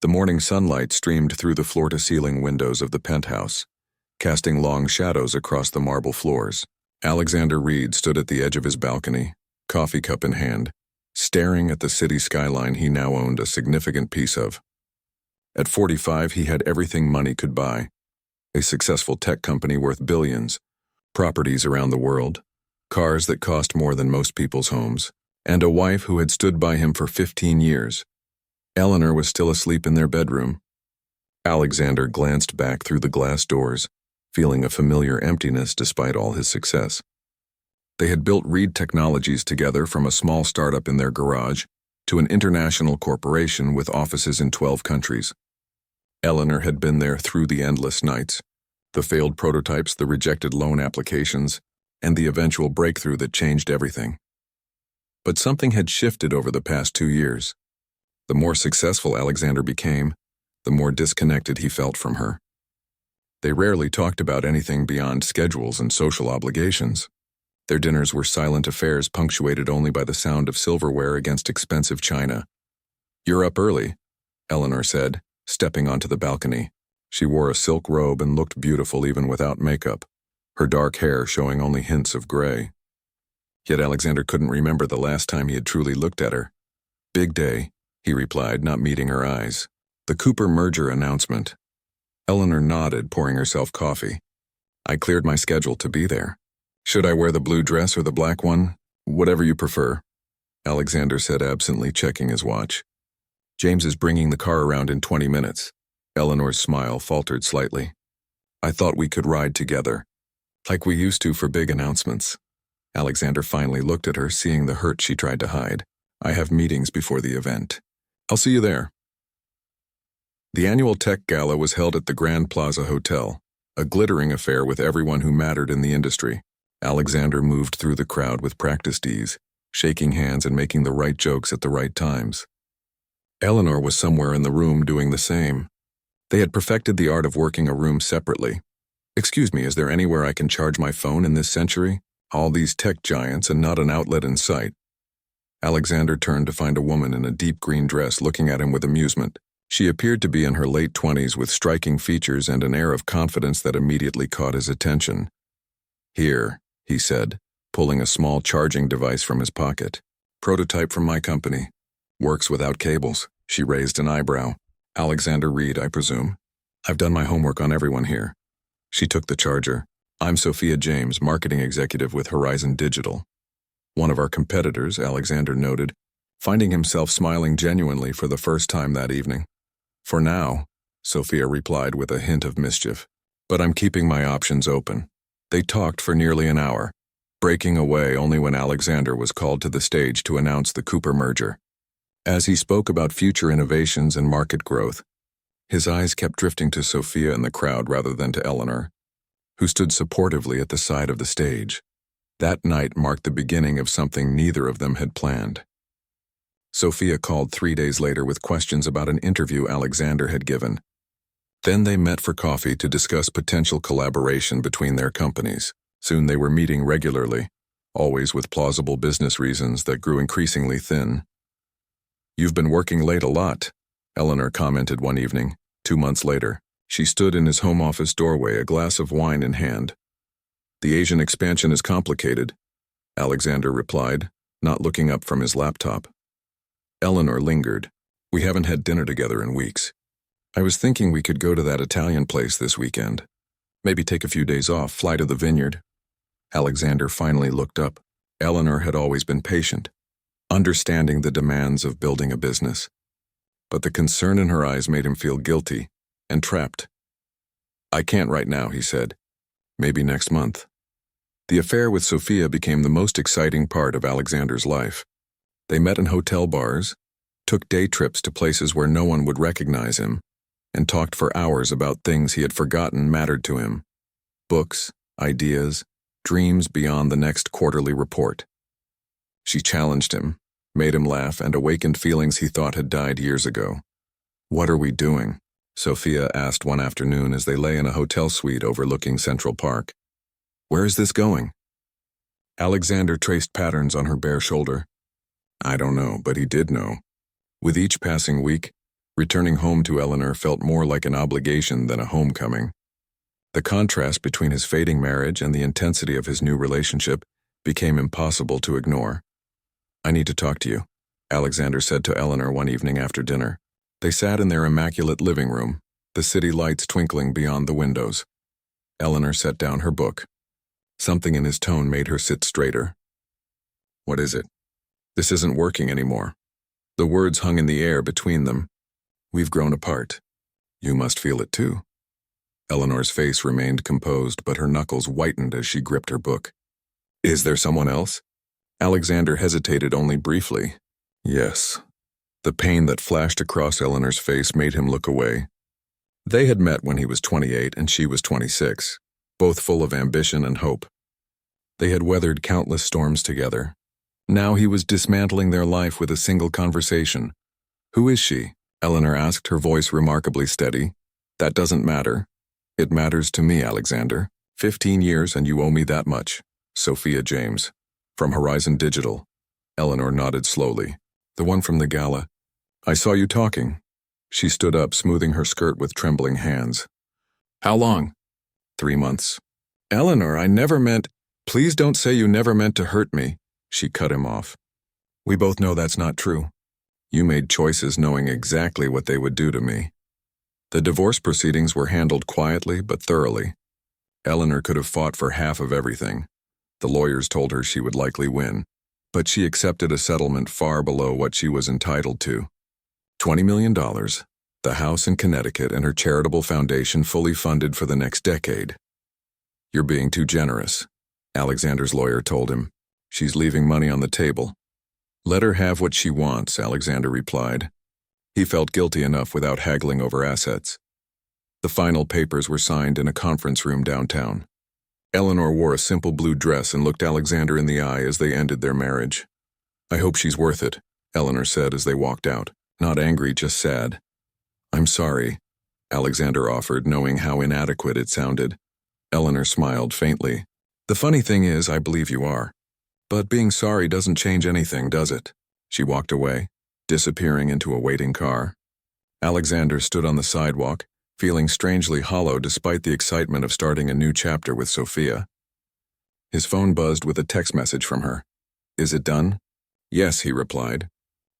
morning sunlight streamed through the floor-to-ceiling windows of the penthouse, casting long shadows across the marble floors. Alexander Reed stood at the edge of his balcony, coffee cup in hand, staring at the city skyline he now owned a significant piece of. At 45, he had everything money could buy: a successful tech company worth billions, properties around the world, cars that cost more than most people's homes, and a wife who had stood by him for 15 years. Eleanor was still asleep in their bedroom. Alexander glanced back through the glass doors, feeling a familiar emptiness despite all his success. They had built Reed Technologies together, from a small startup in their garage to an international corporation with offices in 12 countries. Eleanor had been there through the endless nights, the failed prototypes, the rejected loan applications, and the eventual breakthrough that changed everything. But something had shifted over the past 2 years. The more successful Alexander became, the more disconnected he felt from her. They rarely talked about anything beyond schedules and social obligations. Their dinners were silent affairs, punctuated only by the sound of silverware against expensive china. "You're up early," Eleanor said, stepping onto the balcony. She wore a silk robe and looked beautiful even without makeup, her dark hair showing only hints of gray. Yet Alexander couldn't remember the last time he had truly looked at her. "Big day," he replied, not meeting her eyes. "The Cooper merger announcement." Eleanor nodded, pouring herself coffee. "I cleared my schedule to be there. Should I wear the blue dress or the black one? Whatever you prefer," Alexander said absently, checking his watch. "James is bringing the car around in 20 minutes. Eleanor's smile faltered slightly. "I thought we could ride together, like we used to for big announcements." Alexander finally looked at her, seeing the hurt she tried to hide. "I have meetings before the event. I'll see you there." The annual tech gala was held at the Grand Plaza Hotel, a glittering affair with everyone who mattered in the industry. Alexander moved through the crowd with practiced ease, shaking hands and making the right jokes at the right times. Eleanor was somewhere in the room doing the same. They had perfected the art of working a room separately. "Excuse me, is there anywhere I can charge my phone in this century? All these tech giants and not an outlet in sight." Alexander turned to find a woman in a deep green dress looking at him with amusement. She appeared to be in her late 20s with striking features and an air of confidence that immediately caught his attention. "Here," he said, pulling a small charging device from his pocket. "Prototype from my company. Works without cables." She raised an eyebrow. "Alexander Reed, I presume? I've done my homework on everyone here." She took the charger. "I'm Sophia James, marketing executive with Horizon Digital." "One of our competitors," Alexander noted, finding himself smiling genuinely for the first time that evening. "For now," Sophia replied with a hint of mischief, "but I'm keeping my options open." They talked for nearly an hour, breaking away only when Alexander was called to the stage to announce the Cooper merger. As he spoke about future innovations and market growth, his eyes kept drifting to Sophia in the crowd rather than to Eleanor, who stood supportively at the side of the stage. That night marked the beginning of something neither of them had planned. Sophia called 3 days later with questions about an interview Alexander had given. Then they met for coffee to discuss potential collaboration between their companies. Soon they were meeting regularly, always with plausible business reasons that grew increasingly thin. "You've been working late a lot," Eleanor commented one evening, 2 months later. She stood in his home office doorway, a glass of wine in hand. "The Asian expansion is complicated," Alexander replied, not looking up from his laptop. Eleanor lingered. "We haven't had dinner together in weeks. I was thinking we could go to that Italian place this weekend. Maybe take a few days off, fly to the vineyard." Alexander finally looked up. Eleanor had always been patient, understanding the demands of building a business. But the concern in her eyes made him feel guilty and trapped. "I can't right now," he said. "Maybe next month." The affair with Sophia became the most exciting part of Alexander's life. They met in hotel bars, took day trips to places where no one would recognize him, and talked for hours about things he had forgotten mattered to him: books, ideas, dreams beyond the next quarterly report. She challenged him, made him laugh, and awakened feelings he thought had died years ago. "What are we doing?" Sophia asked one afternoon as they lay in a hotel suite overlooking Central Park. "Where is this going?" Alexander traced patterns on her bare shoulder. I don't know, but he did know. With each passing week, Returning home to Eleanor felt more like an obligation than a homecoming. The contrast between his fading marriage and the intensity of his new relationship became impossible to ignore. "I need to talk to you," Alexander said to Eleanor one evening after dinner. They sat in their immaculate living room, the city lights twinkling beyond the windows. Eleanor set down her book. Something in his tone made her sit straighter. "What is it?" "This isn't working anymore." The words hung in the air between them. "We've grown apart. You must feel it too." Eleanor's face remained composed, but her knuckles whitened as she gripped her book. "Is there someone else?" Alexander hesitated only briefly. "Yes." The pain that flashed across Eleanor's face made him look away. They had met when he was 28 and she was 26, both full of ambition and hope. They had weathered countless storms together. Now he was dismantling their life with a single conversation. "Who is she?" Eleanor asked, her voice remarkably steady. "That doesn't matter. It matters to me, Alexander. 15 years and you owe me that much. Sophia James. From Horizon Digital." Eleanor nodded slowly. "The one from the gala. I saw you talking." She stood up, smoothing her skirt with trembling hands. "How long?" 3 months. "Eleanor, I never meant—" "Please don't say you never meant to hurt me," she cut him off. "We both know that's not true. You made choices knowing exactly what they would do to me." The divorce proceedings were handled quietly but thoroughly. Eleanor could have fought for half of everything. The lawyers told her she would likely win, but she accepted a settlement far below what she was entitled to. $20 million, the house in Connecticut, and her charitable foundation fully funded for the next decade. "You're being too generous," Alexander's lawyer told him. "She's leaving money on the table." "Let her have what she wants," Alexander replied. He felt guilty enough without haggling over assets. The final papers were signed in a conference room downtown. Eleanor wore a simple blue dress and looked Alexander in the eye as they ended their marriage. "I hope she's worth it," Eleanor said as they walked out. Not angry, just sad. "I'm sorry," Alexander offered, knowing how inadequate it sounded. Eleanor smiled faintly. "The funny thing is, I believe you are. But being sorry doesn't change anything, does it?" She walked away, disappearing into a waiting car. Alexander stood on the sidewalk, feeling strangely hollow despite the excitement of starting a new chapter with Sophia. His phone buzzed with a text message from her. "Is it done?" "Yes," he replied.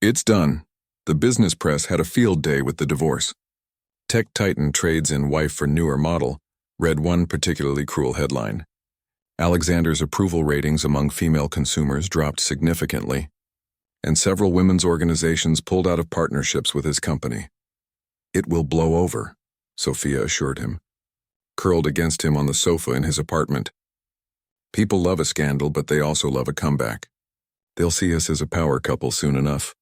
"It's done. The business press had a field day with the divorce." "Tech Titan trades in wife for newer model," read one particularly cruel headline. Alexander's approval ratings among female consumers dropped significantly, and several women's organizations pulled out of partnerships with his company. "It will blow over," Sophia assured him, curled against him on the sofa in his apartment. "People love a scandal, but they also love a comeback. They'll see us as a power couple soon enough."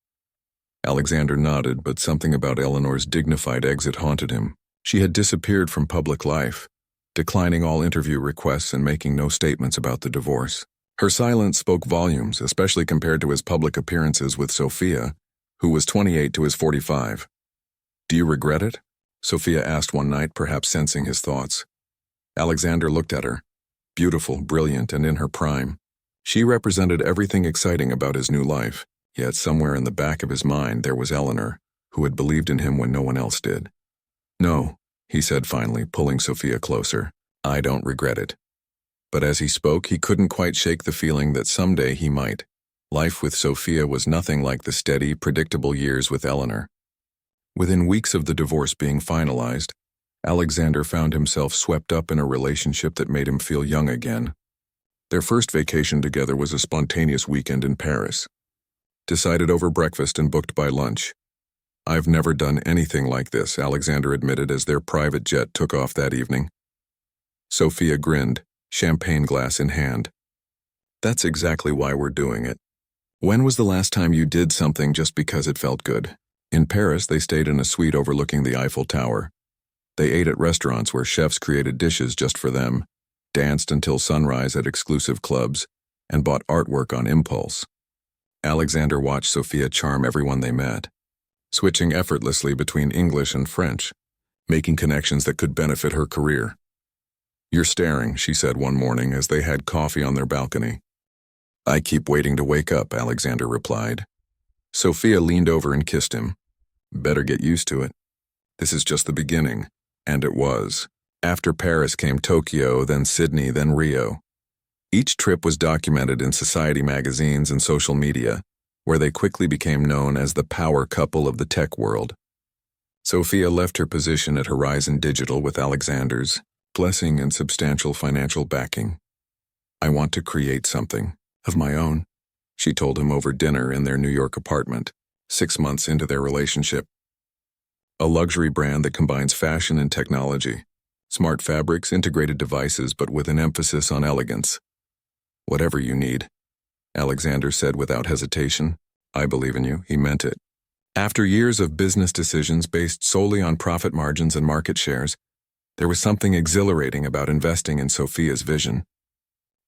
Alexander nodded, but something about Eleanor's dignified exit haunted him. She had disappeared from public life, declining all interview requests and making no statements about the divorce. Her silence spoke volumes, especially compared to his public appearances with Sophia, who was 28 to his 45. "Do you regret it?" Sophia asked one night, perhaps sensing his thoughts. Alexander looked at her, beautiful, brilliant, and in her prime. She represented everything exciting about his new life, yet somewhere in the back of his mind there was Eleanor, who had believed in him when no one else did. "No," he said finally, pulling Sophia closer. "I don't regret it." But as he spoke, he couldn't quite shake the feeling that someday he might. Life with Sophia was nothing like the steady, predictable years with Eleanor. Within weeks of the divorce being finalized, Alexander found himself swept up in a relationship that made him feel young again. Their first vacation together was a spontaneous weekend in Paris. Decided over breakfast and booked by lunch. "I've never done anything like this," Alexander admitted as their private jet took off that evening. Sophia grinned, champagne glass in hand. "That's exactly why we're doing it. When was the last time you did something just because it felt good?" In Paris, they stayed in a suite overlooking the Eiffel Tower. They ate at restaurants where chefs created dishes just for them, danced until sunrise at exclusive clubs, and bought artwork on impulse. Alexander watched Sophia charm everyone they met, switching effortlessly between English and French, making connections that could benefit her career. "You're staring," she said one morning as they had coffee on their balcony. "I keep waiting to wake up," Alexander replied. Sophia leaned over and kissed him. Better get used to it. This is just the beginning. And it was. After Paris came Tokyo, then Sydney, then Rio. Each trip was documented in society magazines and social media, where they quickly became known as the power couple of the tech world. Sophia left her position at Horizon Digital with Alexander's blessing and substantial financial backing. "I want to create something of my own," she told him over dinner in their New York apartment, 6 months into their relationship. "A luxury brand that combines fashion and technology, smart fabrics, integrated devices, but with an emphasis on elegance. Whatever you need," Alexander said without hesitation. "I believe in you." He meant it. After years of business decisions based solely on profit margins and market shares, there was something exhilarating about investing in Sophia's vision.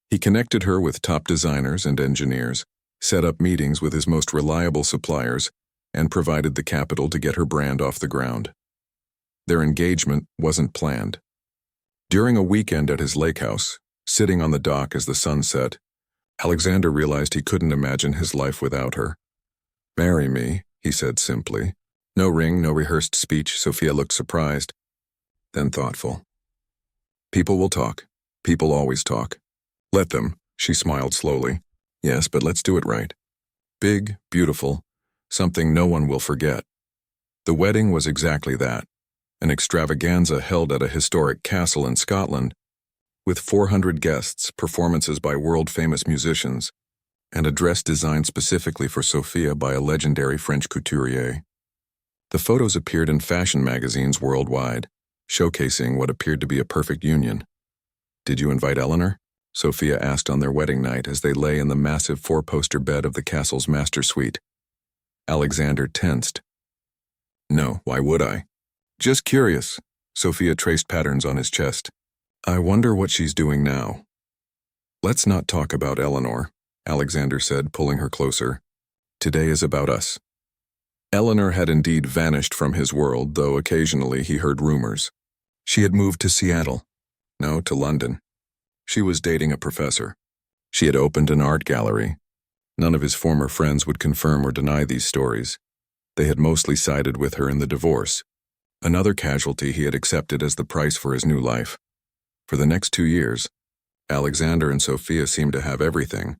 He connected her with top designers and engineers, set up meetings with his most reliable suppliers, and provided the capital to get her brand off the ground. Their engagement wasn't planned. During a weekend at his lake house, sitting on the dock as the sun set, Alexander realized he couldn't imagine his life without her. "Marry me," he said simply. No ring, no rehearsed speech. Sophia looked surprised, then thoughtful. "People will talk. People always talk. Let them," she smiled slowly. "Yes, but let's do it right. Big, beautiful, something no one will forget." The wedding was exactly that, an extravaganza held at a historic castle in Scotland, with 400 guests, performances by world-famous musicians, and a dress designed specifically for Sophia by a legendary French couturier. The photos appeared in fashion magazines worldwide, showcasing what appeared to be a perfect union. "Did you invite Eleanor?" Sophia asked on their wedding night as they lay in the massive 4-poster bed of the castle's master suite. Alexander tensed. "No, why would I?" "Just curious." Sophia traced patterns on his chest. "I wonder what she's doing now." "Let's not talk about Eleanor," Alexander said, pulling her closer. "Today is about us." Eleanor had indeed vanished from his world, though occasionally he heard rumors. She had moved to Seattle. No, to London. She was dating a professor. She had opened an art gallery. None of his former friends would confirm or deny these stories. They had mostly sided with her in the divorce, another casualty he had accepted as the price for his new life. For the next 2 years, Alexander and Sophia seemed to have everything.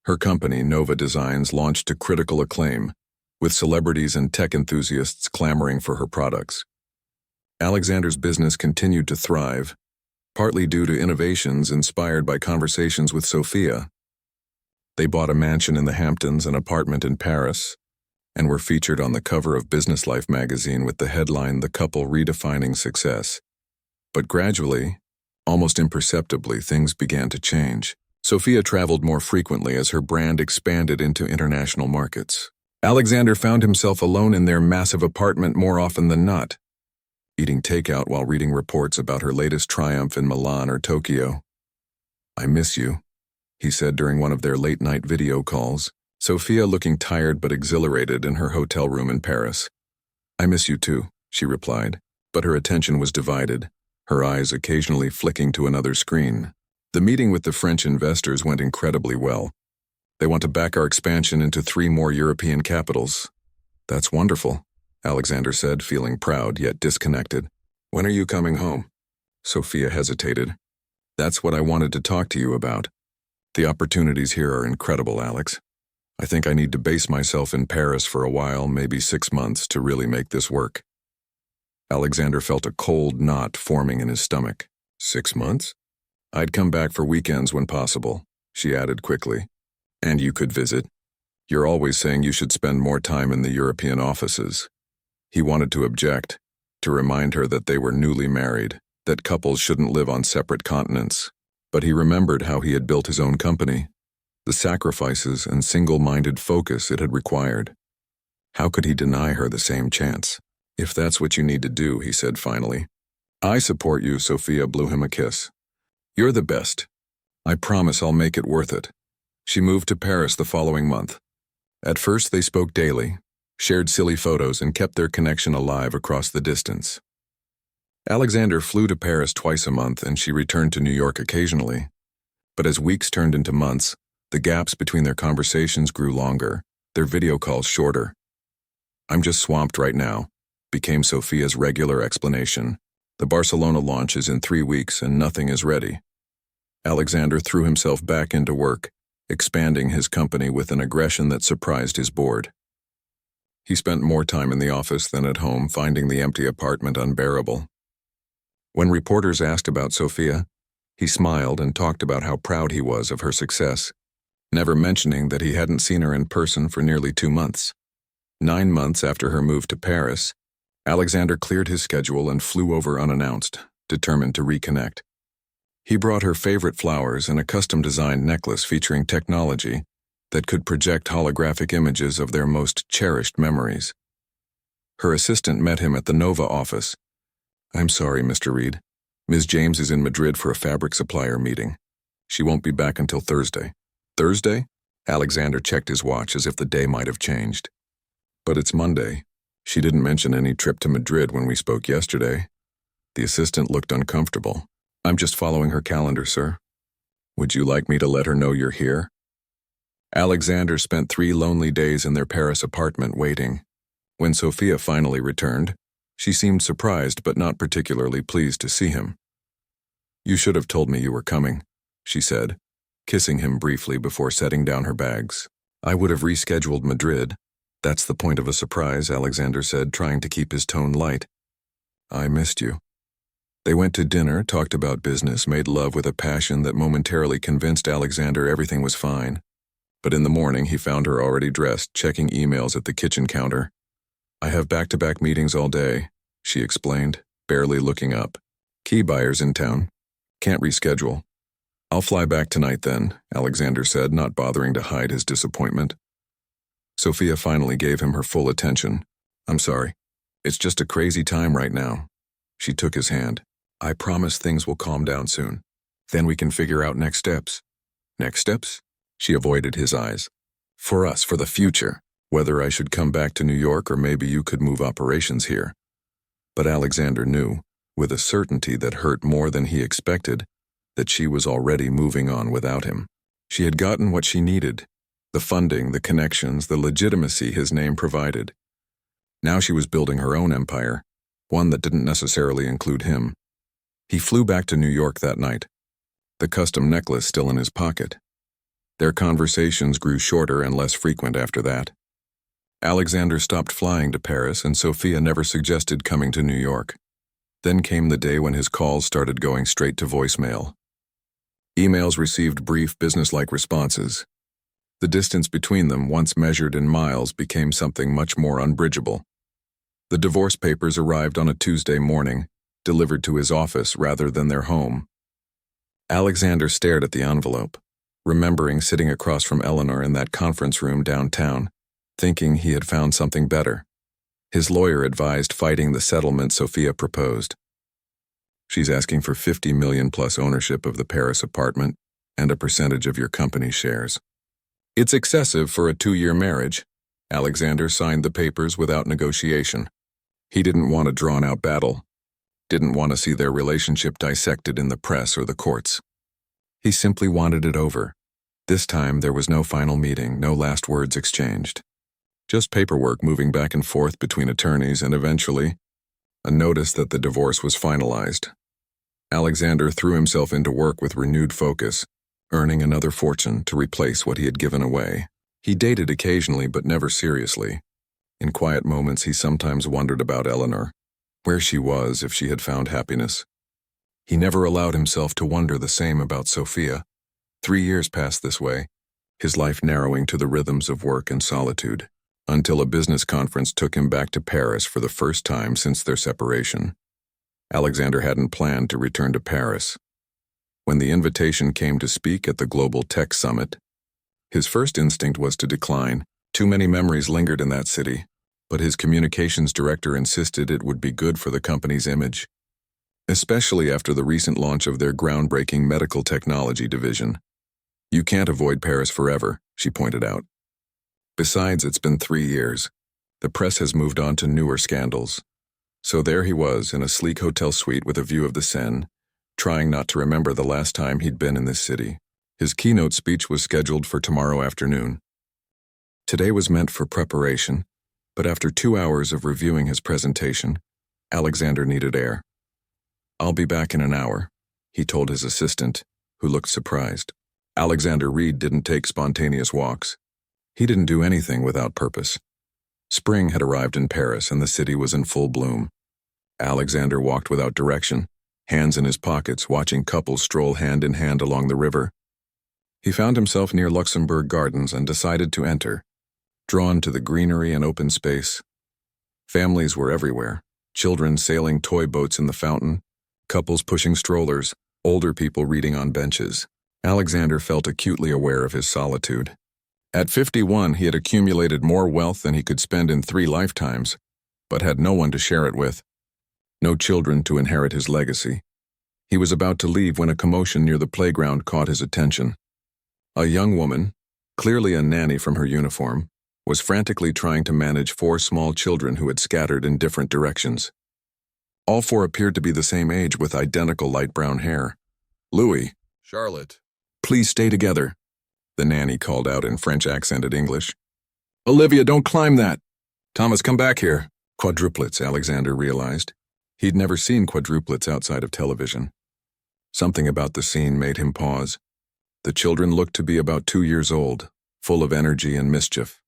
Her company, Nova Designs, launched to critical acclaim, with celebrities and tech enthusiasts clamoring for her products. Alexander's business continued to thrive, partly due to innovations inspired by conversations with Sophia. They bought a mansion in the Hamptons, an apartment in Paris, and were featured on the cover of Business Life magazine with the headline, "The Couple Redefining Success." But gradually, almost imperceptibly, things began to change. Sophia traveled more frequently as her brand expanded into international markets. Alexander found himself alone in their massive apartment more often than not, eating takeout while reading reports about her latest triumph in Milan or Tokyo. "I miss you," he said during one of their late-night video calls, Sophia looking tired but exhilarated in her hotel room in Paris. "I miss you too," she replied, but her attention was divided, her eyes occasionally flicking to another screen. The meeting with the French investors went incredibly well. "They want to back our expansion into 3 more European capitals." "That's wonderful," Alexander said, feeling proud yet disconnected. "When are you coming home?" Sophia hesitated. "That's what I wanted to talk to you about. The opportunities here are incredible, Alex. I think I need to base myself in Paris for a while, maybe 6 months, to really make this work." Alexander felt a cold knot forming in his stomach. 6 months? "I'd come back for weekends when possible," she added quickly. "And you could visit. You're always saying you should spend more time in the European offices." He wanted to object, to remind her that they were newly married, that couples shouldn't live on separate continents. But he remembered how he had built his own company, the sacrifices and single-minded focus it had required. How could he deny her the same chance? "If that's what you need to do," he said finally. "I support you," Sophia blew him a kiss. "You're the best. I promise I'll make it worth it." She moved to Paris the following month. At first they spoke daily, shared silly photos, and kept their connection alive across the distance. Alexander flew to Paris twice a month, and she returned to New York occasionally. But as weeks turned into months, the gaps between their conversations grew longer, their video calls shorter. "I'm just swamped right now," became Sophia's regular explanation. "The Barcelona launch is in 3 weeks and nothing is ready." Alexander threw himself back into work, expanding his company with an aggression that surprised his board. He spent more time in the office than at home, finding the empty apartment unbearable. When reporters asked about Sophia, he smiled and talked about how proud he was of her success, never mentioning that he hadn't seen her in person for nearly 2 months. 9 months after her move to Paris, Alexander cleared his schedule and flew over unannounced, determined to reconnect. He brought her favorite flowers and a custom-designed necklace featuring technology that could project holographic images of their most cherished memories. Her assistant met him at the Nova office. "I'm sorry, Mr. Reed. Ms. James is in Madrid for a fabric supplier meeting. She won't be back until Thursday." "Thursday?" Alexander checked his watch as if the day might have changed. "But it's Monday. She didn't mention any trip to Madrid when we spoke yesterday." The assistant looked uncomfortable. "I'm just following her calendar, sir." "Would you like me to let her know you're here?" Alexander spent 3 lonely days in their Paris apartment waiting. When Sophia finally returned, she seemed surprised but not particularly pleased to see him. "You should have told me you were coming," she said, kissing him briefly before setting down her bags. "I would have rescheduled Madrid." "That's the point of a surprise," Alexander said, trying to keep his tone light. "I missed you." They went to dinner, talked about business, made love with a passion that momentarily convinced Alexander everything was fine. But in the morning, he found her already dressed, checking emails at the kitchen counter. "I have back-to-back meetings all day," she explained, barely looking up. "Key buyers in town. Can't reschedule." "I'll fly back tonight then," Alexander said, not bothering to hide his disappointment. Sophia finally gave him her full attention. "I'm sorry. It's just a crazy time right now." She took his hand. "I promise things will calm down soon. Then we can figure out next steps." "Next steps?" She avoided his eyes. "For us, for the future. Whether I should come back to New York or maybe you could move operations here." But Alexander knew, with a certainty that hurt more than he expected, that she was already moving on without him. She had gotten what she needed: the funding, the connections, the legitimacy his name provided. Now she was building her own empire, one that didn't necessarily include him. He flew back to New York that night, the custom necklace still in his pocket. Their conversations grew shorter and less frequent after that. Alexander stopped flying to Paris, and Sophia never suggested coming to New York. Then came the day when his calls started going straight to voicemail. Emails received brief, businesslike responses. The distance between them, once measured in miles, became something much more unbridgeable. The divorce papers arrived on a Tuesday morning, delivered to his office rather than their home. Alexander stared at the envelope, remembering sitting across from Eleanor in that conference room downtown, thinking he had found something better. His lawyer advised fighting the settlement Sophia proposed. "She's asking for 50 million plus ownership of the Paris apartment and a percentage of your company's shares. It's excessive for a 2-year marriage." Alexander signed the papers without negotiation. He didn't want a drawn-out battle. Didn't want to see their relationship dissected in the press or the courts. He simply wanted it over. This time there was no final meeting, no last words exchanged. Just paperwork moving back and forth between attorneys and eventually, a notice that the divorce was finalized. Alexander threw himself into work with renewed focus, earning another fortune to replace what he had given away. He dated occasionally but never seriously. In quiet moments he sometimes wondered about Eleanor, where she was if she had found happiness. He never allowed himself to wonder the same about Sophia. 3 years passed this way, his life narrowing to the rhythms of work and solitude, until a business conference took him back to Paris for the first time since their separation. Alexander hadn't planned to return to Paris. When the invitation came to speak at the Global Tech Summit, his first instinct was to decline. Too many memories lingered in that city, but his communications director insisted it would be good for the company's image, especially after the recent launch of their groundbreaking medical technology division. "You can't avoid Paris forever," she pointed out. "Besides, it's been 3 years. The press has moved on to newer scandals." So there he was, in a sleek hotel suite with a view of the Seine, trying not to remember the last time he'd been in this city. His keynote speech was scheduled for tomorrow afternoon. Today was meant for preparation, But after 2 hours of reviewing his presentation, Alexander needed air. "I'll be back in an hour," he told his assistant, who looked surprised. Alexander Reed didn't take spontaneous walks. He didn't do anything without purpose. Spring had arrived in Paris and the city was in full bloom. Alexander walked without direction, hands in his pockets, watching couples stroll hand in hand along the river. He found himself near Luxembourg Gardens and decided to enter, drawn to the greenery and open space. Families were everywhere, children sailing toy boats in the fountain, couples pushing strollers, older people reading on benches. Alexander felt acutely aware of his solitude. At 51, he had accumulated more wealth than he could spend in 3 lifetimes, but had no one to share it with. No children to inherit his legacy. He was about to leave when a commotion near the playground caught his attention. A young woman, clearly a nanny from her uniform, was frantically trying to manage 4 small children who had scattered in different directions. All 4 appeared to be the same age with identical light brown hair. "Louis, Charlotte, please stay together," the nanny called out in French-accented English. "Olivia, don't climb that! Thomas, come back here." Quadruplets, Alexander realized. He'd never seen quadruplets outside of television. Something about the scene made him pause. The children looked to be about 2 years old, full of energy and mischief.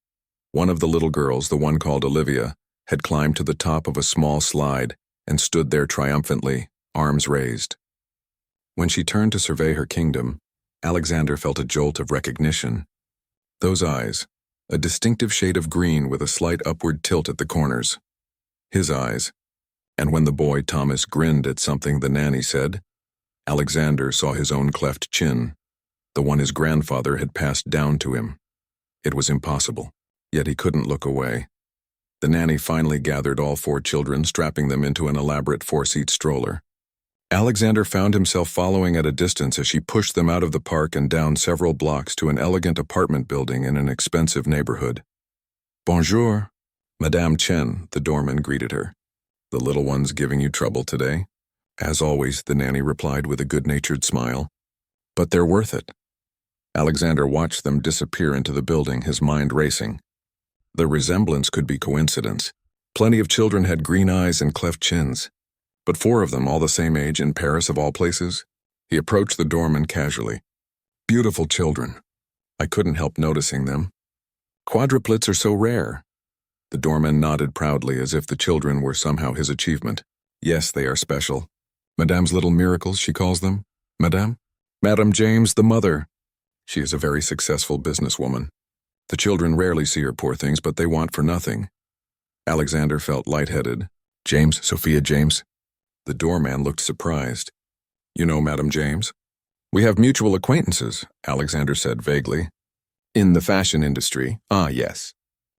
One of the little girls, the one called Olivia, had climbed to the top of a small slide and stood there triumphantly, arms raised. When she turned to survey her kingdom, Alexander felt a jolt of recognition. Those eyes, a distinctive shade of green with a slight upward tilt at the corners. His eyes. And when the boy Thomas grinned at something the nanny said, Alexander saw his own cleft chin, the one his grandfather had passed down to him. It was impossible, yet he couldn't look away. The nanny finally gathered all 4 children, strapping them into an elaborate 4-seat stroller. Alexander found himself following at a distance as she pushed them out of the park and down several blocks to an elegant apartment building in an expensive neighborhood. "Bonjour, Madame Chen," the doorman greeted her. "The little one's giving you trouble today?" "As always," the nanny replied with a good-natured smile. "But they're worth it." Alexander watched them disappear into the building, his mind racing. The resemblance could be coincidence. Plenty of children had green eyes and cleft chins. But 4 of them, all the same age, in Paris of all places? He approached the doorman casually. "Beautiful children. I couldn't help noticing them. Quadruplets are so rare." The doorman nodded proudly as if the children were somehow his achievement. "Yes, they are special. Madame's little miracles, she calls them. Madame? Madame James, the mother. She is a very successful businesswoman. The children rarely see her, poor things, but they want for nothing." Alexander felt lightheaded. "James, Sophia James?" The doorman looked surprised. "You know Madame James?" "We have mutual acquaintances," Alexander said vaguely. "In the fashion industry? Ah, yes.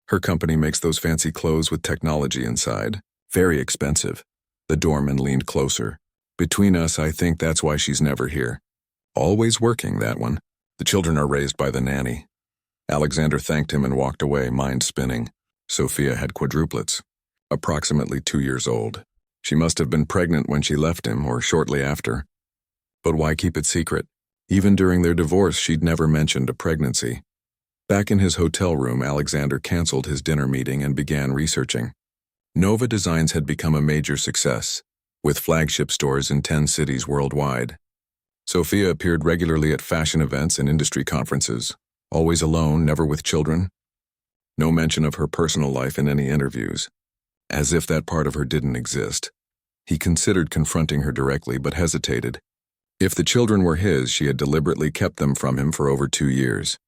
Her company makes those fancy clothes with technology inside. Very expensive." The doorman leaned closer. "Between us, I think that's why she's never here. Always working, that one. The children are raised by the nanny." Alexander thanked him and walked away, mind spinning. Sophia had quadruplets, approximately 2 years old. She must have been pregnant when she left him, or shortly after. But why keep it secret? Even during their divorce, she'd never mentioned a pregnancy. Back in his hotel room, Alexander canceled his dinner meeting and began researching. Nova Designs had become a major success, with flagship stores in 10 cities worldwide. Sophia appeared regularly at fashion events and industry conferences, always alone, never with children. No mention of her personal life in any interviews, as if that part of her didn't exist. He considered confronting her directly, but hesitated. If the children were his, she had deliberately kept them from him for over 2 years.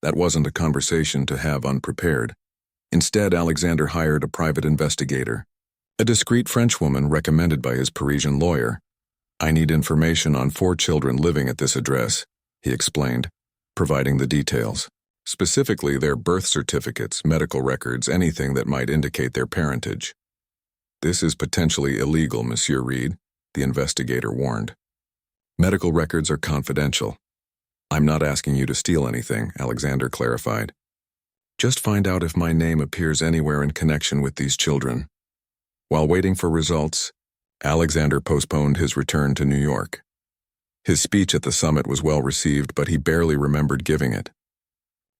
That wasn't a conversation to have unprepared. Instead, Alexander hired a private investigator, a discreet Frenchwoman recommended by his Parisian lawyer. "I need information on 4 children living at this address," he explained, providing the details. Specifically, their birth certificates, medical records, anything that might indicate their parentage. "This is potentially illegal, Monsieur Reed," the investigator warned. "Medical records are confidential." "I'm not asking you to steal anything," Alexander clarified. "Just find out if my name appears anywhere in connection with these children." While waiting for results, Alexander postponed his return to New York. His speech at the summit was well received, but he barely remembered giving it.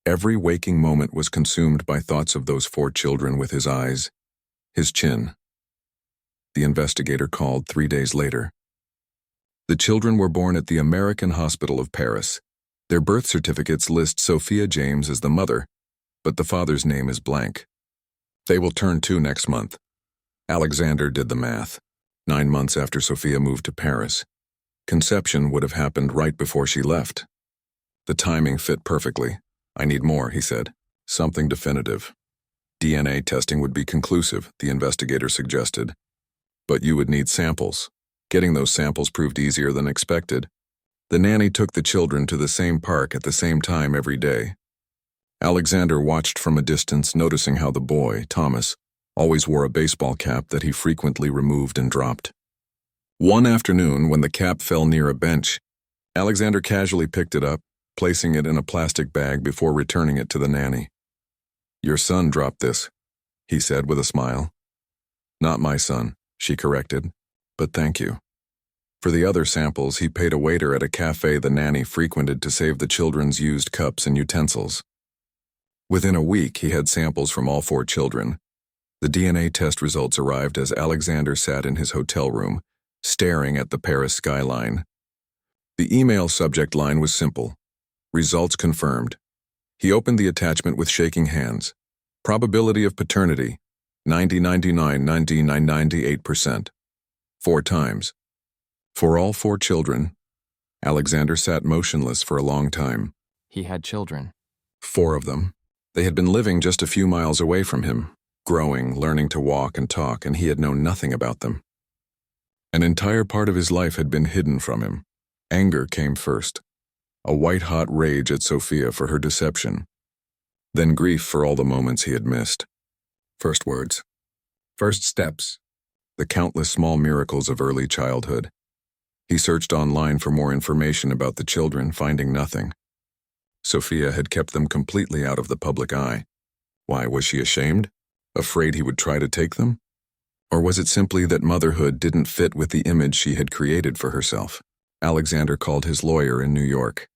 Every waking moment was consumed by thoughts of those 4 children with his eyes, his chin. The investigator called 3 days later. The children were born at the American Hospital of Paris. Their birth certificates list Sophia James as the mother, but the father's name is blank. They will turn 2 next month. Alexander did the math. 9 months after Sophia moved to Paris. Conception would have happened right before she left. The timing fit perfectly. I need more, he said. Something definitive. DNA testing would be conclusive, the investigator suggested. But you would need samples. Getting those samples proved easier than expected. The nanny took the children to the same park at the same time every day. Alexander watched from a distance, noticing how the boy, Thomas, always wore a baseball cap that he frequently removed and dropped. One afternoon, when the cap fell near a bench, Alexander casually picked it up, placing it in a plastic bag before returning it to the nanny. "Your son dropped this," he said with a smile. "Not my son," she corrected, "but thank you." For the other samples, he paid a waiter at a cafe the nanny frequented to save the children's used cups and utensils. Within a week, he had samples from all 4 children. The DNA test results arrived as Alexander sat in his hotel room, staring at the Paris skyline. The email subject line was simple. Results confirmed. He opened the attachment with shaking hands. Probability of paternity, 99.9998%. 4 times. For all 4 children, Alexander sat motionless for a long time. He had children. 4 of them. They had been living just a few miles away from him, growing, learning to walk and talk, and he had known nothing about them. An entire part of his life had been hidden from him. Anger came first. A white-hot rage at Sophia for her deception. Then grief for all the moments he had missed. First words. First steps. The countless small miracles of early childhood. He searched online for more information about the children, finding nothing. Sophia had kept them completely out of the public eye. Why, was she ashamed? Afraid he would try to take them? Or was it simply that motherhood didn't fit with the image she had created for herself? Alexander called his lawyer in New York.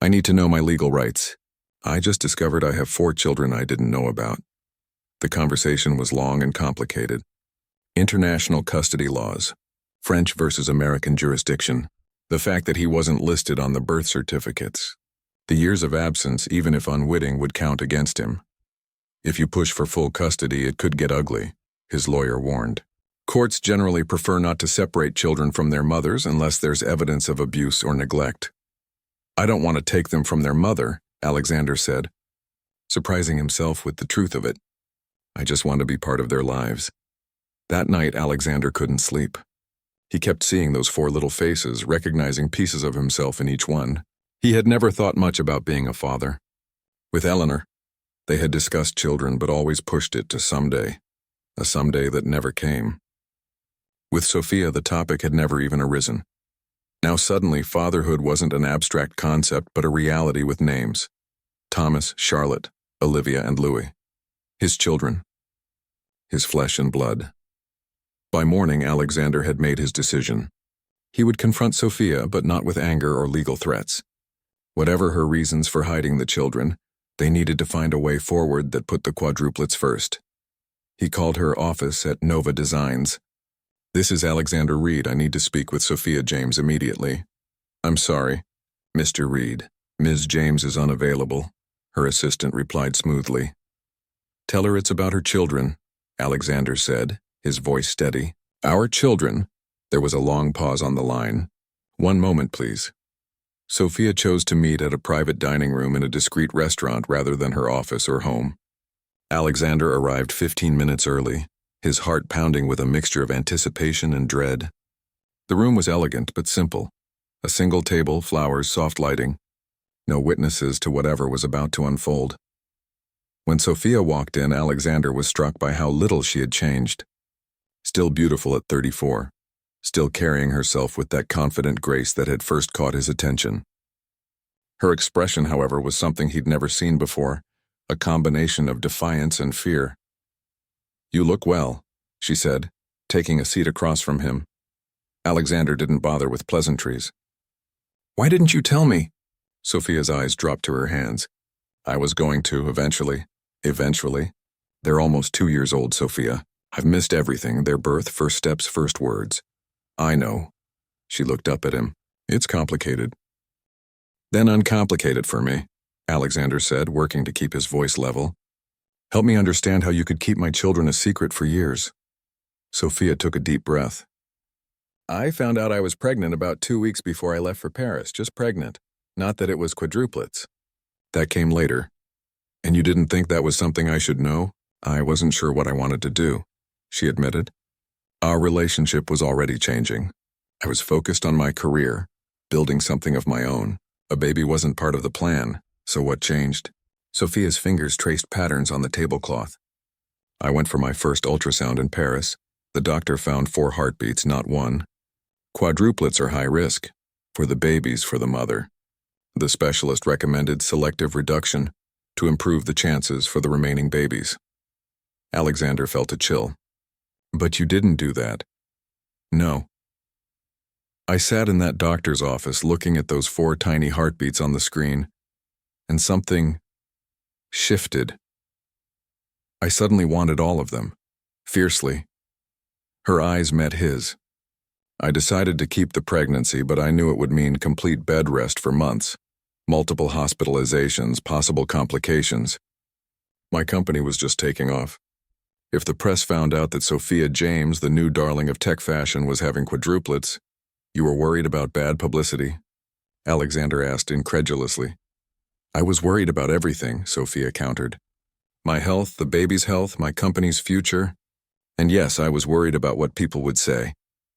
"I need to know my legal rights. I just discovered I have 4 children I didn't know about." The conversation was long and complicated. International custody laws. French versus American jurisdiction. The fact that he wasn't listed on the birth certificates. The years of absence, even if unwitting, would count against him. If you push for full custody, it could get ugly, his lawyer warned. Courts generally prefer not to separate children from their mothers unless there's evidence of abuse or neglect. "I don't want to take them from their mother," Alexander said, surprising himself with the truth of it. "I just want to be part of their lives." That night, Alexander couldn't sleep. He kept seeing those 4 little faces, recognizing pieces of himself in each one. He had never thought much about being a father. With Eleanor, they had discussed children but always pushed it to someday, a someday that never came. With Sophia, the topic had never even arisen. Now suddenly, fatherhood wasn't an abstract concept but a reality with names. Thomas, Charlotte, Olivia, and Louis. His children. His flesh and blood. By morning, Alexander had made his decision. He would confront Sophia, but not with anger or legal threats. Whatever her reasons for hiding the children, they needed to find a way forward that put the quadruplets first. He called her office at Nova Designs. "This is Alexander Reed. I need to speak with Sophia James immediately." "I'm sorry, Mr. Reed. Ms. James is unavailable," her assistant replied smoothly. "Tell her it's about her children," Alexander said, his voice steady. "Our children." There was a long pause on the line. "One moment, please." Sophia chose to meet at a private dining room in a discreet restaurant rather than her office or home. Alexander arrived 15 minutes early, his heart pounding with a mixture of anticipation and dread. The room was elegant but simple. A single table, flowers, soft lighting. No witnesses to whatever was about to unfold. When Sophia walked in, Alexander was struck by how little she had changed. Still beautiful at 34. Still carrying herself with that confident grace that had first caught his attention. Her expression, however, was something he'd never seen before, a combination of defiance and fear. "You look well," she said, taking a seat across from him. Alexander didn't bother with pleasantries. "Why didn't you tell me?" Sophia's eyes dropped to her hands. I was going to, eventually. Eventually. They're almost 2 years old, Sophia. I've missed everything, their birth, first steps, first words. I know. She looked up at him. It's complicated. Then uncomplicate it for me, Alexander said, working to keep his voice level. Help me understand how you could keep my children a secret for years. Sophia took a deep breath. I found out I was pregnant about 2 weeks before I left for Paris, just pregnant. Not that it was quadruplets. That came later. And you didn't think that was something I should know? I wasn't sure what I wanted to do, she admitted. Our relationship was already changing. I was focused on my career, building something of my own. A baby wasn't part of the plan, so what changed? Sophia's fingers traced patterns on the tablecloth. I went for my first ultrasound in Paris. The doctor found 4 heartbeats, not 1. Quadruplets are high risk. For the babies, for the mother. The specialist recommended selective reduction to improve the chances for the remaining babies. Alexander felt a chill. But you didn't do that. No. I sat in that doctor's office looking at those 4 tiny heartbeats on the screen, and something shifted. I suddenly wanted all of them, fiercely. Her eyes met his. I decided to keep the pregnancy, but I knew it would mean complete bed rest for months, multiple hospitalizations, possible complications. My company was just taking off. If the press found out that Sophia James, the new darling of tech fashion, was having quadruplets, you were worried about bad publicity? Alexander asked incredulously. I was worried about everything, Sophia countered. My health, the baby's health, my company's future. And yes, I was worried about what people would say.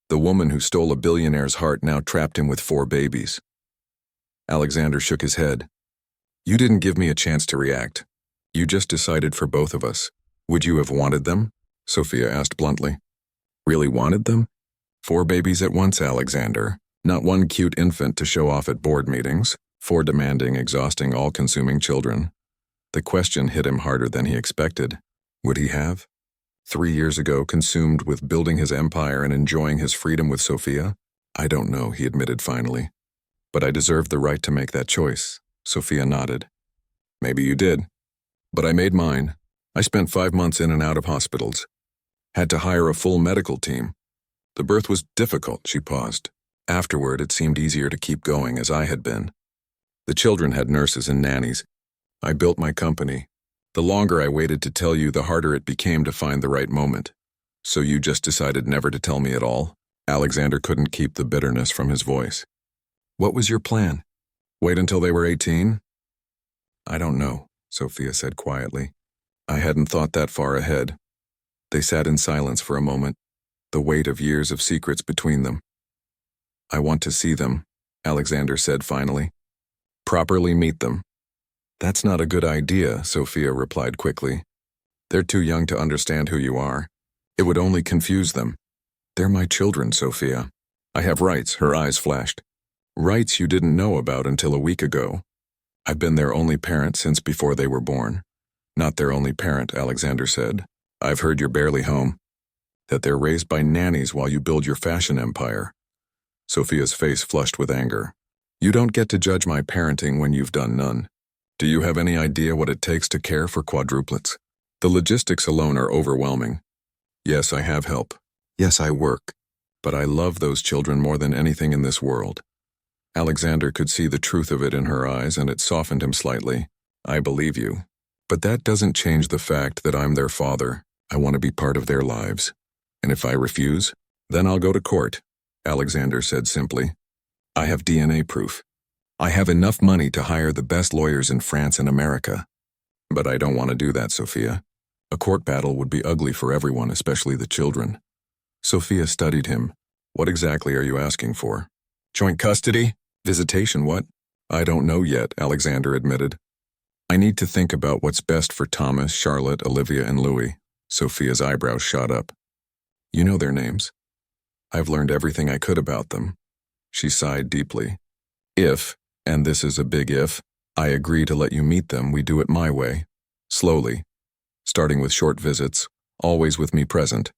The woman who stole a billionaire's heart now trapped him with 4 babies. Alexander shook his head. You didn't give me a chance to react. You just decided for both of us. Would you have wanted them? Sophia asked bluntly. Really wanted them? 4 babies at once, Alexander. Not one cute infant to show off at board meetings. 4 demanding, exhausting, all-consuming children. The question hit him harder than he expected. Would he have? 3 years ago, consumed with building his empire and enjoying his freedom with Sophia? I don't know, he admitted finally. But I deserved the right to make that choice. Sophia nodded. Maybe you did. But I made mine. I spent 5 months in and out of hospitals. Had to hire a full medical team. The birth was difficult, she paused. Afterward, it seemed easier to keep going as I had been. The children had nurses and nannies. I built my company. The longer I waited to tell you, the harder it became to find the right moment. So you just decided never to tell me at all? Alexander couldn't keep the bitterness from his voice. What was your plan? Wait until they were 18? I don't know, Sophia said quietly. I hadn't thought that far ahead. They sat in silence for a moment, the weight of years of secrets between them. I want to see them, Alexander said finally. Properly meet them. That's not a good idea, Sophia replied quickly. They're too young to understand who you are. It would only confuse them. They're my children, Sophia. I have rights, her eyes flashed. Rights you didn't know about until a week ago. I've been their only parent since before they were born. Not their only parent, Alexander said. I've heard you're barely home. That they're raised by nannies while you build your fashion empire. Sophia's face flushed with anger. You don't get to judge my parenting when you've done none. Do you have any idea what it takes to care for quadruplets? The logistics alone are overwhelming. Yes, I have help. Yes, I work. But I love those children more than anything in this world. Alexander could see the truth of it in her eyes, and it softened him slightly. I believe you. But that doesn't change the fact that I'm their father. I want to be part of their lives. And if I refuse, then I'll go to court, Alexander said simply. I have DNA proof. I have enough money to hire the best lawyers in France and America. But I don't want to do that, Sophia. A court battle would be ugly for everyone, especially the children. Sophia studied him. What exactly are you asking for? Joint custody? Visitation, what? I don't know yet, Alexander admitted. I need to think about what's best for Thomas, Charlotte, Olivia, and Louis. Sophia's eyebrows shot up. You know their names. I've learned everything I could about them. She sighed deeply. If, and this is a big if, I agree to let you meet them, we do it my way. Slowly. Starting with short visits, always with me present.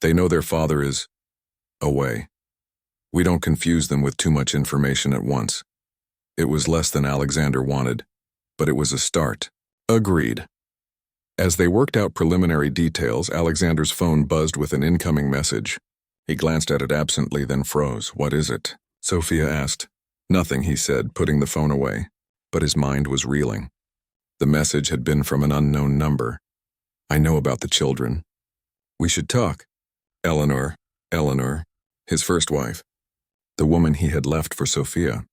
They know their father is away. We don't confuse them with too much information at once. It was less than Alexander wanted. but it was a start. Agreed. As they worked out preliminary details, Alexander's phone buzzed with an incoming message. He glanced at it absently, then froze. "What is it?" Sophia asked. "Nothing," he said, putting the phone away. But his mind was reeling. The message had been from an unknown number. "I know about the children. We should talk." Eleanor, his first wife. The woman he had left for Sophia.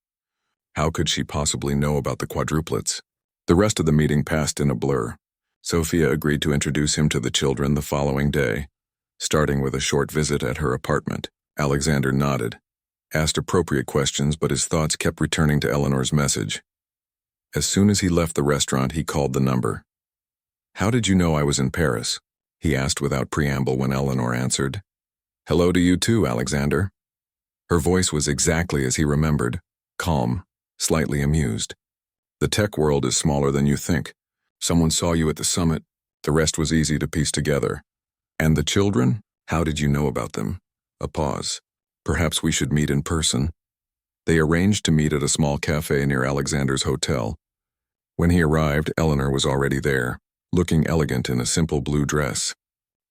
How could she possibly know about the quadruplets? The rest of the meeting passed in a blur. Sophia agreed to introduce him to the children the following day, starting with a short visit at her apartment. Alexander nodded, asked appropriate questions, but his thoughts kept returning to Eleanor's message. As soon as he left the restaurant, he called the number. "How did you know I was in Paris?" he asked without preamble when Eleanor answered. "Hello to you too, Alexander." Her voice was exactly as he remembered, calm, slightly amused. "The tech world is smaller than you think. Someone saw you at the summit. The rest was easy to piece together. And the children? How did you know about them?" A pause. "Perhaps we should meet in person." They arranged to meet at a small cafe near Alexander's hotel. When he arrived, Eleanor was already there, looking elegant in a simple blue dress.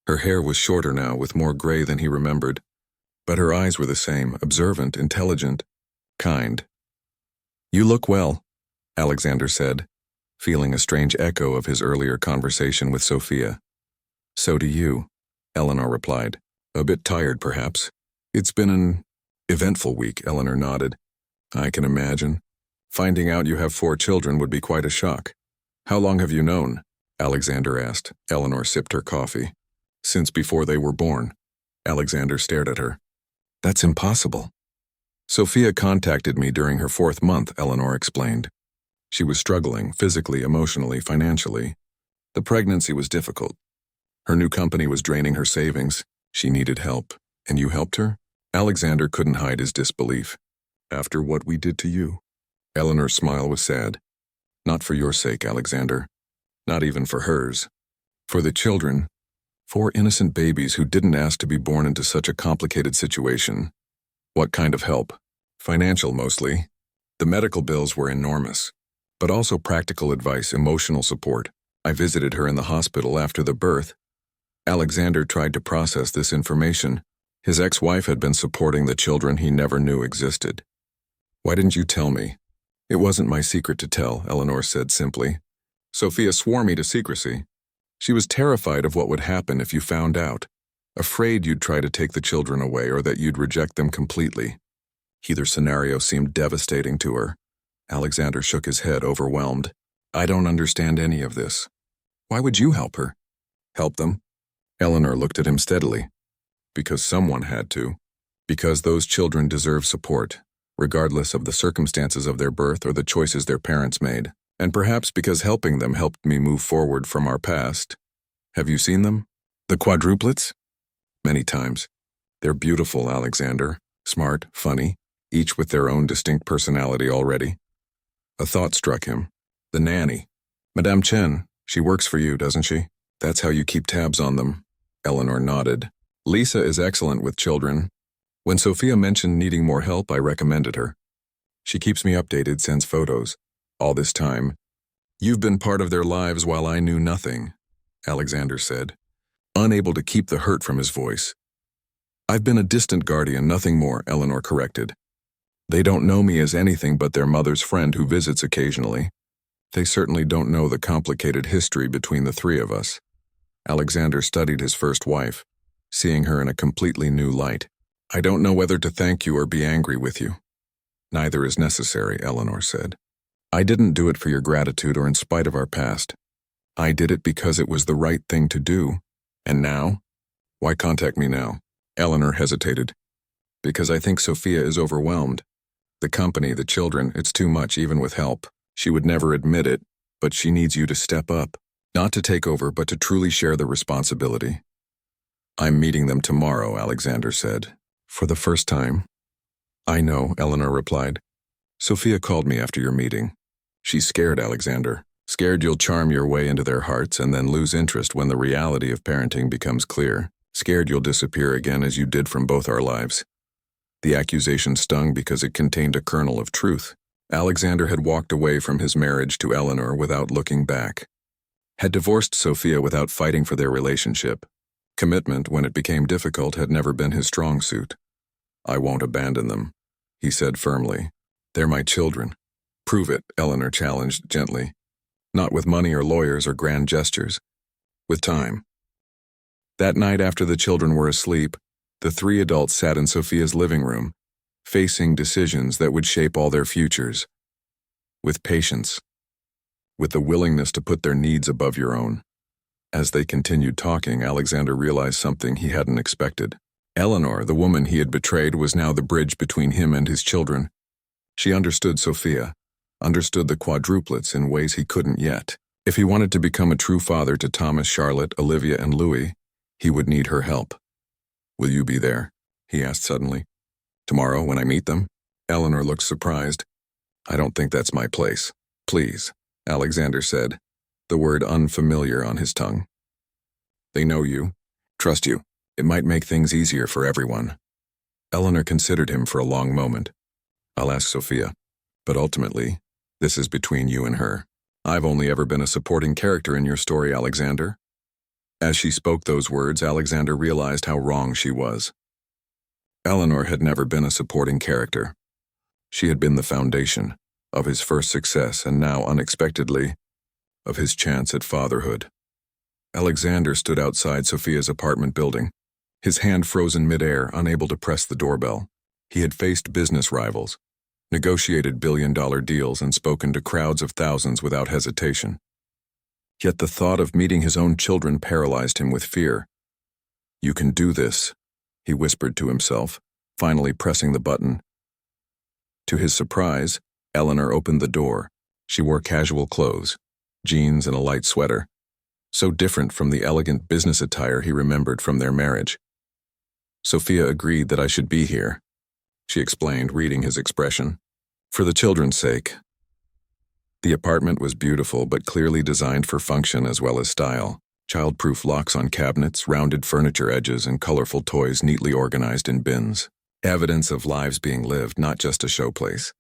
Her hair was shorter now, with more gray than he remembered, but her eyes were the same, observant, intelligent, kind. "You look well," Alexander said, feeling a strange echo of his earlier conversation with Sophia. "So do you," Eleanor replied. "A bit tired, perhaps." "It's been an eventful week," Eleanor nodded. "I can imagine. Finding out you have 4 children would be quite a shock." "How long have you known?" Alexander asked. Eleanor sipped her coffee. "Since before they were born." Alexander stared at her. "That's impossible." "Sophia contacted me during her 4th month," Eleanor explained. She was struggling, physically, emotionally, financially. The pregnancy was difficult. Her new company was draining her savings. She needed help. "And you helped her?" Alexander couldn't hide his disbelief. "After what we did to you?" Eleanor's smile was sad. "Not for your sake, Alexander. Not even for hers. For the children. 4 innocent babies who didn't ask to be born into such a complicated situation." "What kind of help?" "Financial, mostly. The medical bills were enormous. But also practical advice, emotional support. I visited her in the hospital after the birth." Alexander tried to process this information. His ex-wife had been supporting the children he never knew existed. "Why didn't you tell me?" "It wasn't my secret to tell," Eleanor said simply. "Sophia swore me to secrecy. She was terrified of what would happen if you found out. Afraid you'd try to take the children away or that you'd reject them completely." Either scenario seemed devastating to her. Alexander shook his head, overwhelmed. "I don't understand any of this. Why would you help her?" "Help them?" Eleanor looked at him steadily. "Because someone had to. Because those children deserve support, regardless of the circumstances of their birth or the choices their parents made. And perhaps because helping them helped me move forward from our past." "Have you seen them?" "The quadruplets?" "Many times. They're beautiful, Alexander. Smart, funny, each with their own distinct personality already." A thought struck him. "The nanny. Madame Chen, she works for you, doesn't she? That's how you keep tabs on them." Eleanor nodded. "Lisa is excellent with children. When Sophia mentioned needing more help, I recommended her. She keeps me updated, sends photos. All this time, you've been part of their lives while I knew nothing," Alexander said, unable to keep the hurt from his voice. "I've been a distant guardian, nothing more," Eleanor corrected. "They don't know me as anything but their mother's friend who visits occasionally. They certainly don't know the complicated history between the 3 of us." Alexander studied his first wife, seeing her in a completely new light. "I don't know whether to thank you or be angry with you." "Neither is necessary," Eleanor said. "I didn't do it for your gratitude or in spite of our past. I did it because it was the right thing to do. And now? Why contact me now?" Eleanor hesitated. "Because I think Sophia is overwhelmed. The company, the children, it's too much even with help. She would never admit it, but she needs you to step up. Not to take over, but to truly share the responsibility." "I'm meeting them tomorrow," Alexander said. "For the first time?" "I know," Eleanor replied. "Sophia called me after your meeting. She's scared, Alexander. Scared you'll charm your way into their hearts and then lose interest when the reality of parenting becomes clear. Scared you'll disappear again as you did from both our lives." The accusation stung because it contained a kernel of truth. Alexander had walked away from his marriage to Eleanor without looking back. Had divorced Sophia without fighting for their relationship. Commitment, when it became difficult, had never been his strong suit. "I won't abandon them," he said firmly. "They're my children." "Prove it," Eleanor challenged gently. "Not with money or lawyers or grand gestures. With time." That night, after the children were asleep, the three adults sat in Sophia's living room, facing decisions that would shape all their futures. With patience. With the willingness to put their needs above your own. As they continued talking, Alexander realized something he hadn't expected. Eleanor, the woman he had betrayed, was now the bridge between him and his children. She understood Sophia, understood the quadruplets in ways he couldn't yet. If he wanted to become a true father to Thomas, Charlotte, Olivia, and Louis, he would need her help. "Will you be there?" he asked suddenly. "Tomorrow, when I meet them?" Eleanor looked surprised. "I don't think that's my place." "Please," Alexander said, the word unfamiliar on his tongue. "They know you, trust you. It might make things easier for everyone." Eleanor considered him for a long moment. "I'll ask Sophia. But ultimately, this is between you and her. I've only ever been a supporting character in your story, Alexander." As she spoke those words, Alexander realized how wrong she was. Eleanor had never been a supporting character. She had been the foundation of his first success and now, unexpectedly, of his chance at fatherhood. Alexander stood outside Sophia's apartment building, his hand frozen midair, unable to press the doorbell. He had faced business rivals, negotiated billion-dollar deals, and spoken to crowds of thousands without hesitation. Yet the thought of meeting his own children paralyzed him with fear. "You can do this," he whispered to himself, finally pressing the button. To his surprise, Eleanor opened the door. She wore casual clothes, jeans and a light sweater, so different from the elegant business attire he remembered from their marriage. "Sophia agreed that I should be here," she explained, reading his expression. "For the children's sake." The apartment was beautiful but clearly designed for function as well as style. Child-proof locks on cabinets, rounded furniture edges, and colorful toys neatly organized in bins. Evidence of lives being lived, not just a showplace.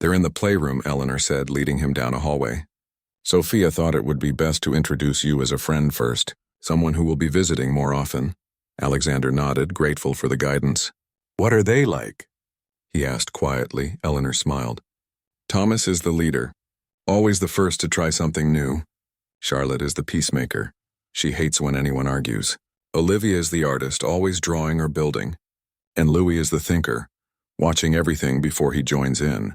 "They're in the playroom," Eleanor said, leading him down a hallway. "Sophia thought it would be best to introduce you as a friend first, someone who will be visiting more often." Alexander nodded, grateful for the guidance. "What are they like?" he asked quietly. Eleanor smiled. "Thomas is the leader, always the first to try something new. Charlotte is the peacemaker. She hates when anyone argues. Olivia is the artist, always drawing or building. And Louis is the thinker, watching everything before he joins in."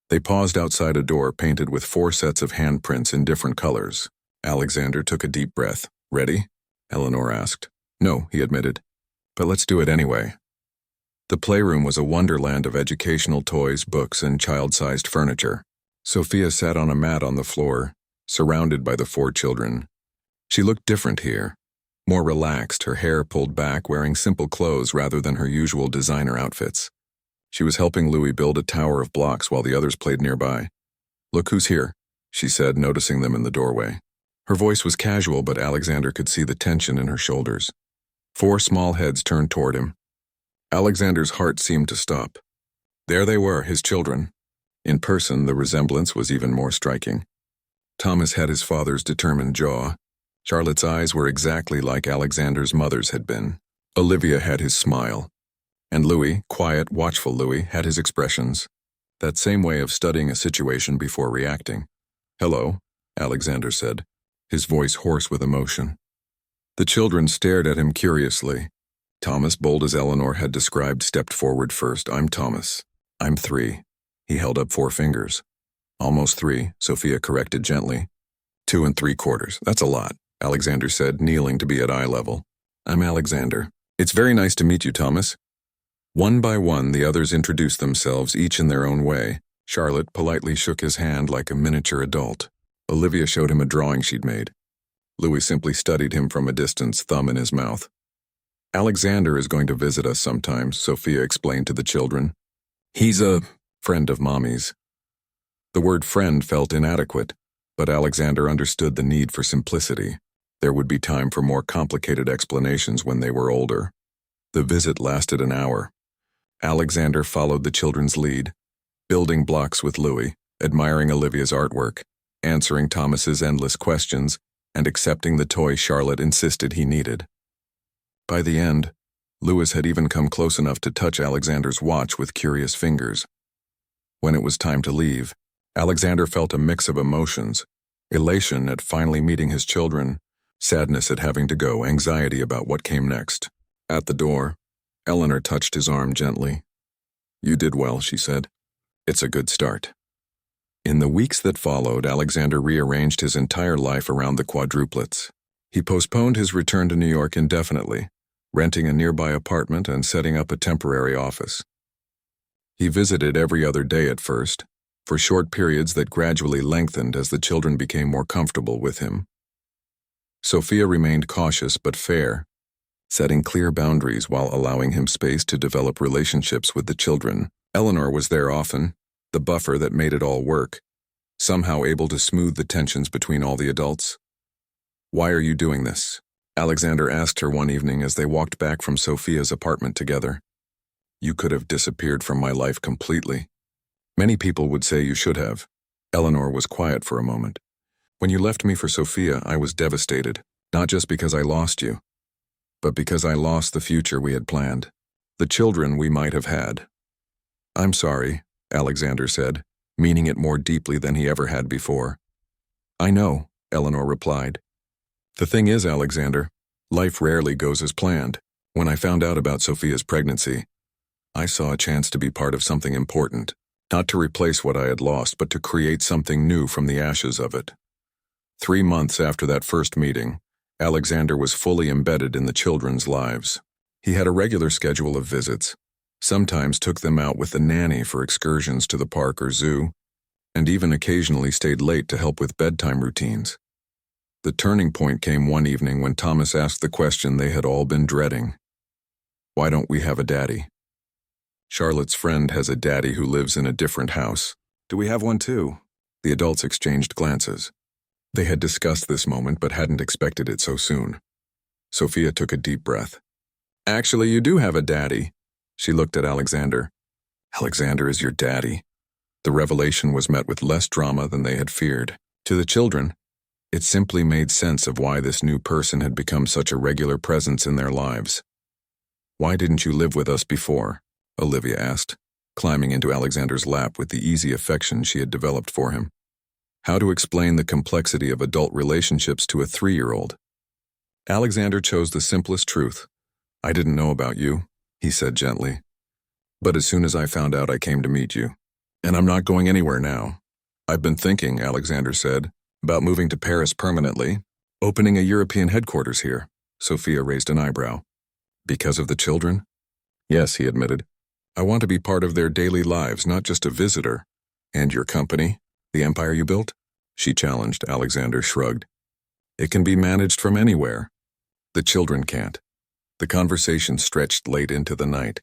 They paused outside a door painted with 4 sets of handprints in different colors. Alexander took a deep breath. "Ready?" Eleanor asked. "No," he admitted. "But let's do it anyway." The playroom was a wonderland of educational toys, books, and child-sized furniture. Sophia sat on a mat on the floor, surrounded by the 4 children. She looked different here, more relaxed, her hair pulled back, wearing simple clothes rather than her usual designer outfits. She was helping Louis build a tower of blocks while the others played nearby. "Look who's here," she said, noticing them in the doorway. Her voice was casual, but Alexander could see the tension in her shoulders. 4 small heads turned toward him. Alexander's heart seemed to stop. There they were, his children. In person, the resemblance was even more striking. Thomas had his father's determined jaw. Charlotte's eyes were exactly like Alexander's mother's had been. Olivia had his smile. And Louis, quiet, watchful Louis, had his expressions. That same way of studying a situation before reacting. "Hello," Alexander said, his voice hoarse with emotion. The children stared at him curiously. Thomas, bold as Eleanor had described, stepped forward first. "I'm Thomas. I'm 3. He held up 4 fingers. "Almost 3, Sophia corrected gently. 2 3/4. That's a lot, Alexander said, kneeling to be at eye level. "I'm Alexander. It's very nice to meet you, Thomas." One by one, the others introduced themselves, each in their own way. Charlotte politely shook his hand like a miniature adult. Olivia showed him a drawing she'd made. Louis simply studied him from a distance, thumb in his mouth. "Alexander is going to visit us sometimes," Sophia explained to the children. "He's a friend of Mommy's." The word friend felt inadequate, but Alexander understood the need for simplicity. There would be time for more complicated explanations when they were older. The visit lasted an hour. Alexander followed the children's lead. building blocks with Louis, admiring Olivia's artwork, answering Thomas's endless questions, and accepting the toy Charlotte insisted he needed. By the end, Louis had even come close enough to touch Alexander's watch with curious fingers. When it was time to leave, Alexander felt a mix of emotions: elation at finally meeting his children, sadness at having to go, anxiety about what came next. At the door, Eleanor touched his arm gently. "You did well," she said. "It's a good start." In the weeks that followed, Alexander rearranged his entire life around the Quadruplets. He postponed his return to New York indefinitely, renting a nearby apartment and setting up a temporary office. He visited every other day at first, for short periods that gradually lengthened as the children became more comfortable with him. Sophia remained cautious but fair, setting clear boundaries while allowing him space to develop relationships with the children. Eleanor was there often, the buffer that made it all work, somehow able to smooth the tensions between all the adults. "Why are you doing this?" Alexander asked her one evening as they walked back from Sophia's apartment together. "You could have disappeared from my life completely. Many people would say you should have." Eleanor was quiet for a moment. "When you left me for Sophia, I was devastated, not just because I lost you, but because I lost the future we had planned, the children we might have had." "I'm sorry," Alexander said, meaning it more deeply than he ever had before. "I know," Eleanor replied. "The thing is, Alexander, life rarely goes as planned. When I found out about Sophia's pregnancy, I saw a chance to be part of something important, not to replace what I had lost, but to create something new from the ashes of it." 3 months after that first meeting, Alexander was fully embedded in the children's lives. He had a regular schedule of visits, sometimes took them out with the nanny for excursions to the park or zoo, and even occasionally stayed late to help with bedtime routines. The turning point came one evening when Thomas asked the question they had all been dreading. "Why don't we have a daddy?" "Charlotte's friend has a daddy who lives in a different house. Do we have one too?" The adults exchanged glances. They had discussed this moment but hadn't expected it so soon. Sophia took a deep breath. "Actually, you do have a daddy." She looked at Alexander. "Alexander is your daddy." The revelation was met with less drama than they had feared. To the children, it simply made sense of why this new person had become such a regular presence in their lives. "Why didn't you live with us before?" Olivia asked, climbing into Alexander's lap with the easy affection she had developed for him. How to explain the complexity of adult relationships to a 3-year-old? Alexander chose the simplest truth. "I didn't know about you," he said gently. "But as soon as I found out, I came to meet you. And I'm not going anywhere now. I've been thinking," Alexander said, "about moving to Paris permanently, opening a European headquarters here." Sophia raised an eyebrow. "Because of the children?" "Yes," he admitted. "I want to be part of their daily lives, not just a visitor." "And your company? The empire you built?" she challenged. Alexander shrugged. "It can be managed from anywhere. The children can't." The conversation stretched late into the night,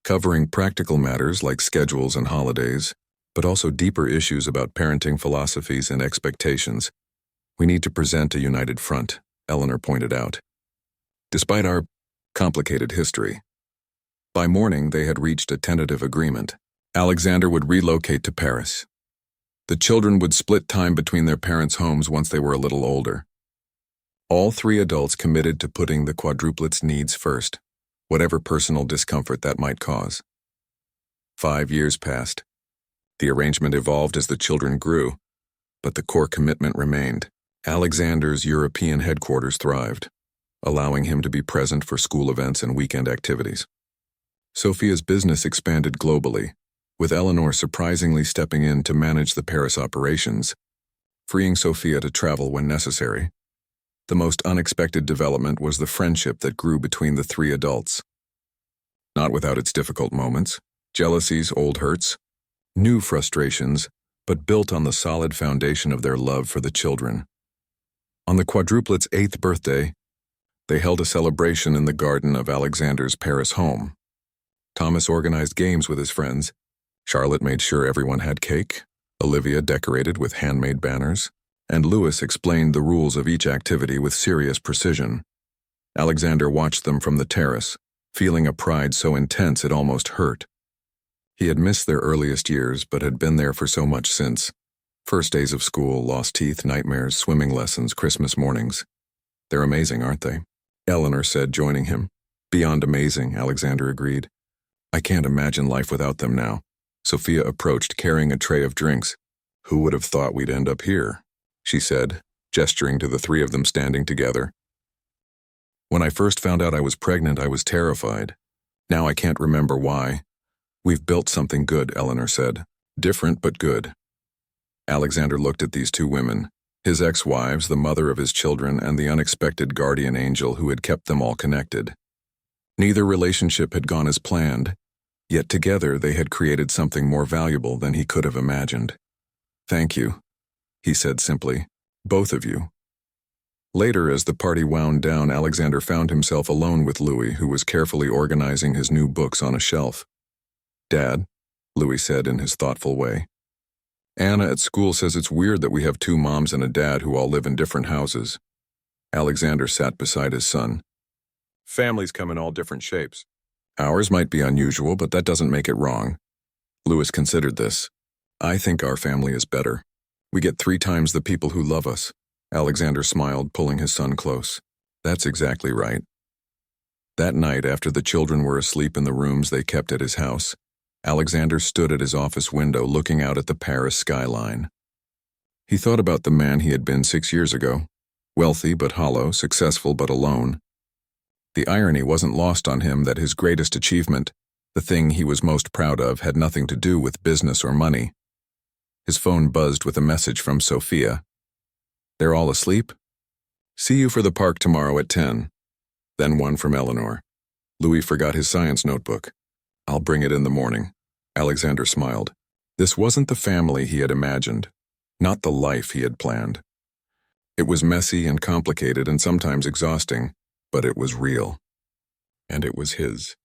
covering practical matters like schedules and holidays, but also deeper issues about parenting philosophies and expectations. "We need to present a united front," Eleanor pointed out. "Despite our complicated history." By morning, they had reached a tentative agreement. Alexander would relocate to Paris. The children would split time between their parents' homes once they were a little older. All 3 adults committed to putting the Quadruplets' needs first, whatever personal discomfort that might cause. 5 years passed. The arrangement evolved as the children grew, but the core commitment remained. Alexander's European headquarters thrived, allowing him to be present for school events and weekend activities. Sophia's business expanded globally, with Eleanor surprisingly stepping in to manage the Paris operations, freeing Sophia to travel when necessary. The most unexpected development was the friendship that grew between the 3 adults. Not without its difficult moments, jealousies, old hurts, new frustrations, but built on the solid foundation of their love for the children. On the Quadruplets' 8th birthday, they held a celebration in the garden of Alexander's Paris home. Thomas organized games with his friends. Charlotte made sure everyone had cake. Olivia decorated with handmade banners. And Louis explained the rules of each activity with serious precision. Alexander watched them from the terrace, feeling a pride so intense it almost hurt. He had missed their earliest years, but had been there for so much since. First days of school, lost teeth, nightmares, swimming lessons, Christmas mornings. They're amazing, aren't they? Eleanor said, joining him. Beyond amazing, Alexander agreed. I can't imagine life without them now. Sophia approached, carrying a tray of drinks. Who would have thought we'd end up here? She said, gesturing to the three of them standing together. When I first found out I was pregnant, I was terrified. Now I can't remember why. We've built something good, Eleanor said. Different, but good. Alexander looked at these two women, his ex-wives, the mother of his children, and the unexpected guardian angel who had kept them all connected. Neither relationship had gone as planned, yet together they had created something more valuable than he could have imagined. Thank you, he said simply. Both of you. Later, as the party wound down, Alexander found himself alone with Louis, who was carefully organizing his new books on a shelf. Dad, Louis said in his thoughtful way. Anna at school says it's weird that we have two moms and a dad who all live in different houses. Alexander sat beside his son. Families come in all different shapes. Ours might be unusual, but that doesn't make it wrong. Louis considered this. I think our family is better. We get 3 times the people who love us. Alexander smiled, pulling his son close. That's exactly right. That night, after the children were asleep in the rooms they kept at his house, Alexander stood at his office window looking out at the Paris skyline. He thought about the man he had been 6 years ago, wealthy but hollow, successful but alone. The irony wasn't lost on him that his greatest achievement, the thing he was most proud of, had nothing to do with business or money. His phone buzzed with a message from Sophia. They're all asleep? See you for the park tomorrow at 10. Then one from Eleanor. Louis forgot his science notebook. I'll bring it in the morning. Alexander smiled. This wasn't the family he had imagined, not the life he had planned. It was messy and complicated and sometimes exhausting, but it was real. And it was his.